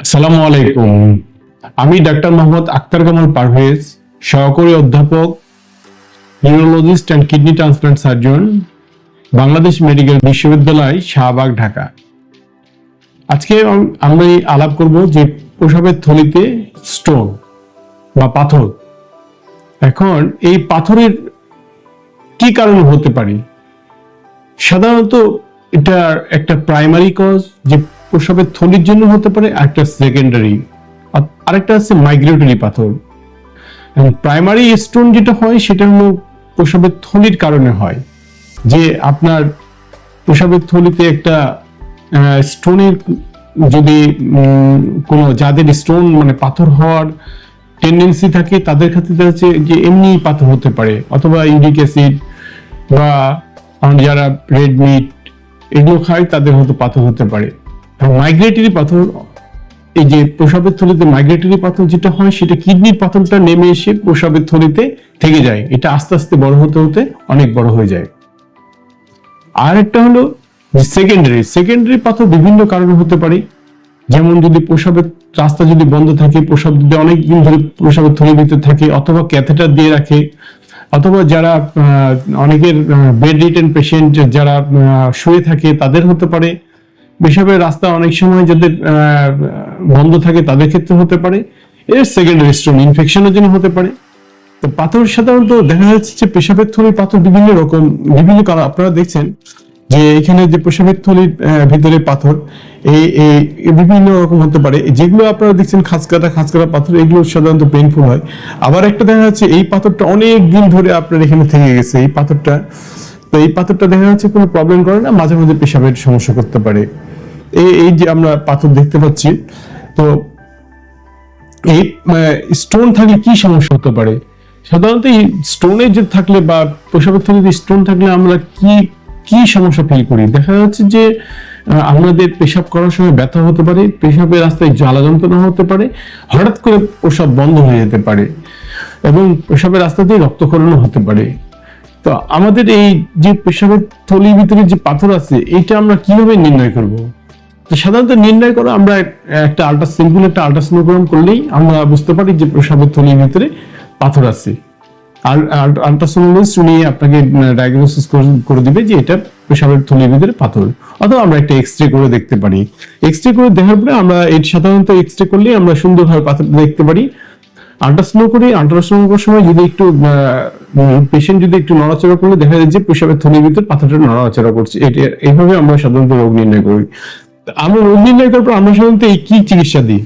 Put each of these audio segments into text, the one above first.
আসসালামু আলাইকুম। আমি ডাক্তার মোহাম্মদ আক্তার কামাল পারভেজ, সহকারী অধ্যাপক, neurologist and kidney transplant surgeon, Bangladesh medical বিশ্ববিদ্যালয়, শাহবাগ, ঢাকা। আজকে আমরা আলাপ করব যে প্রস্রাবের থলিতে স্টোন বা পাথর। এখন এই পাথরের কি কারণে হতে পারে? সাধারণত এটা একটা প্রাইমারি কজ, যে প্রস্রাবের থলির জন্য হতে পারে, একটা সেকেন্ডারি, আরেকটা আছে মাইগ্রেটরি পাথর। প্রাইমারি স্টোন যেটা হয় সেটা হলো প্রস্রাবের থলির কারণে হয়, যে আপনার প্রস্রাবের থলিতে একটা স্টোনের, যদি কোনো যাদের স্টোন মানে পাথর হওয়ার টেন্ডেন্সি থাকে তাদের ক্ষেত্রে হচ্ছে যে এমনি পাথর হতে পারে, অথবা ইউরিক অ্যাসিড বা যারা রেড মিট এগুলো খায় তাদের হয়তো পাথর হতে পারে। মাইগ্রেটরি পাথর, এই যে প্রস্রাবের থলিতে মাইগ্রেটরি পাথর যেটা হয় সেটা কিডনির পাথরটা নেমে এসে প্রস্রাবের থলিতে থেকে যায়, এটা আস্তে আস্তে বড় হতে হতে অনেক বড় হয়ে যায়। আর একটা হলো সেকেন্ডারি পাথর বিভিন্ন কারণে হতে পারে, যেমন যদি প্রস্রাবের রাস্তা যদি বন্ধ থাকে, প্রস্রাব যদি অনেকদিন ধরে প্রস্রাবের থলির ভিতরে থাকে, অথবা ক্যাথেটার দিয়ে রাখে, অথবা যারা অনেকের বেড রিটেন পেশেন্ট যারা শুয়ে থাকে তাদের হতে পারে। পেশাবের রাস্তা অনেক সময় যাদের বন্ধ থাকে তাদের ক্ষেত্রে হতে পারে। এর সেকেন্ডারি স্টোন ইনফেকশনের জন্য হতে পারে। তো পাথর সাধারণত দেখা যাচ্ছে যে পেশাবের থলির পাথর বিভিন্ন রকম, বিভিন্ন কারণ আপনারা দেখছেন যে এখানে যে পেশাবের থলির ভিতরে পাথর এই বিভিন্ন রকম হতে পারে। যেগুলো আপনারা দেখছেন খাঁচকাটা পাথর, এগুলো সাধারণত পেইনফুল হয়। আবার একটা দেখা যাচ্ছে এই পাথরটা অনেক দিন ধরে আপনার এখানে থেকে গেছে, এই পাথরটা, তো এই পাথরটা দেখা যাচ্ছে কোনো প্রবলেম করে না, মাঝে মাঝে পেশাবের সমস্যা করতে পারে। এই যে আমরা পাথর দেখতে পাচ্ছি, তো এই স্টোন থাকলে কি সমস্যা হতে পারে? সাধারণত এই স্টোনে যে থাকলে বা প্রস্রাবের থলিতে স্টোন থাকলে আমরা কি সমস্যা ফিল করি? দেখা যাচ্ছে যে আমাদের পেশাব করার সময় ব্যথা হতে পারে, পেশাবের রাস্তায় জ্বালা যন্ত্রণা হতে পারে, হঠাৎ করে প্রস্রাব বন্ধ হয়ে যেতে পারে, এবং পেশাবের রাস্তা দিয়ে রক্তক্ষরণও হতে পারে। তো আমাদের এই যে পেশাবের থলির ভিতরে যে পাথর আছে, এইটা আমরা কিভাবে নির্ণয় করব? তো সাধারণত নির্ণয় করা আমরা একটা আল্ট্রাসোনোগ্রাম করলেই আমরা বুঝতে পারি যে প্রস্রাবের থলির ভিতরে পাথর আছে। আর আল্ট্রাসোনোলজিস্ট উনি আপনাকে ডায়াগনোসিস করে দিবে যে এটা পেশাবের থলির ভিতরে পাথর। অথবা আমরা একটা এক্সরে করে দেখতে পারি। এক্সরে করে দেখার পরে আমরা সাধারণত এক্সরে করলেই আমরা সুন্দরভাবে পাথর দেখতে পারি। আল্ট্রাসোনো করার সময় যদি একটু পেশেন্ট যদি একটু নড়াচড়া করলে দেখা যায় যে পেশাবের থলির ভিতরে পাথরটা নড়াচড়া করছে। এইভাবে আমরা সাধারণত রোগ নির্ণয় করি। আমরা রোগ নির্ণয় করার পর আমরা সাধারণত এই কি চিকিৎসা দিই?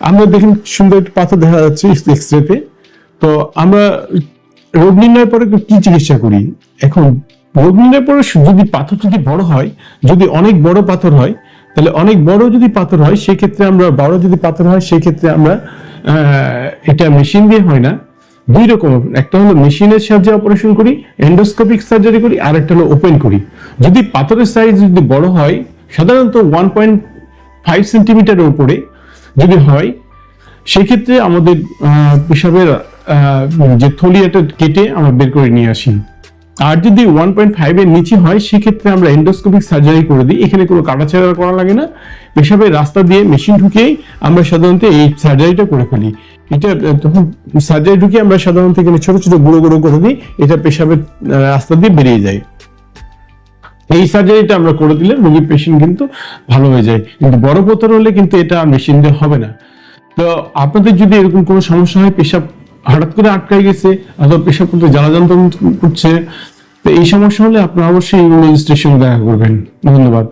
আমরা দেখেন সুন্দর একটা পাথর দেখা যাচ্ছে এক্সরেতে, তো আমরা রোগ নির্ণয়ের পরে কি চিকিৎসা করি? এখন রোগ নির্ণয়ের পরে যদি পাথর যদি বড় হয়, যদি অনেক বড় পাথর হয়, তাহলে অনেক বড় যদি পাথর হয় সেক্ষেত্রে আমরা বড় যদি পাথর হয় সেক্ষেত্রে আমরা এটা মেশিন দিয়ে হয় না, দুই রকম, একটা হলো মেশিনের সাহায্যে অপারেশন করি, এন্ডোস্কোপিক সার্জারি করি, আর একটা হলো ওপেন করি। যদি পাথরের সাইজ যদি বড় হয়, সাধারণত 1.5 সেন্টিমিটারের উপরে যদি হয়, সেক্ষেত্রে আমাদের পেশাবের যে থলি এটা কেটে আমরা বের করে নিয়ে আসি। আর যদি 1.5 এর নিচে হয় সেক্ষেত্রে আমরা এন্ডোস্কোপিক সার্জারি করে দিই। এখানে কোনো কাটাছেঁড়া করা লাগে না, পেশাবের রাস্তা দিয়ে মেশিন ঢুকিয়েই আমরা সাধারণত এই সার্জারিটা করে ফেলি। এটা তখন সার্জারি ঢুকিয়ে আমরা সাধারণত এখানে ছোট ছোট গুঁড়ো গুঁড়ো করে দিই, এটা পেশাবের রাস্তা দিয়ে বেরিয়ে যায়। এই সার্জারিটা আমরা করে দিলে রোগীর পেশেন্ট কিন্তু ভালো হয়ে যায়। কিন্তু বড় পাথর হলে কিন্তু এটা মেশিন দিয়ে হবে না। তো আপনাদের যদি এরকম কোনো সমস্যা হয়, পেশাব হঠাৎ করে আটকায় গেছে অথবা পেশাব করতে জ্বালা যন্ত্রণা করছে, তো এই সমস্যা হলে আপনারা অবশ্যই ইউরোলজিস্টের সঙ্গে দেখা করবেন। ধন্যবাদ।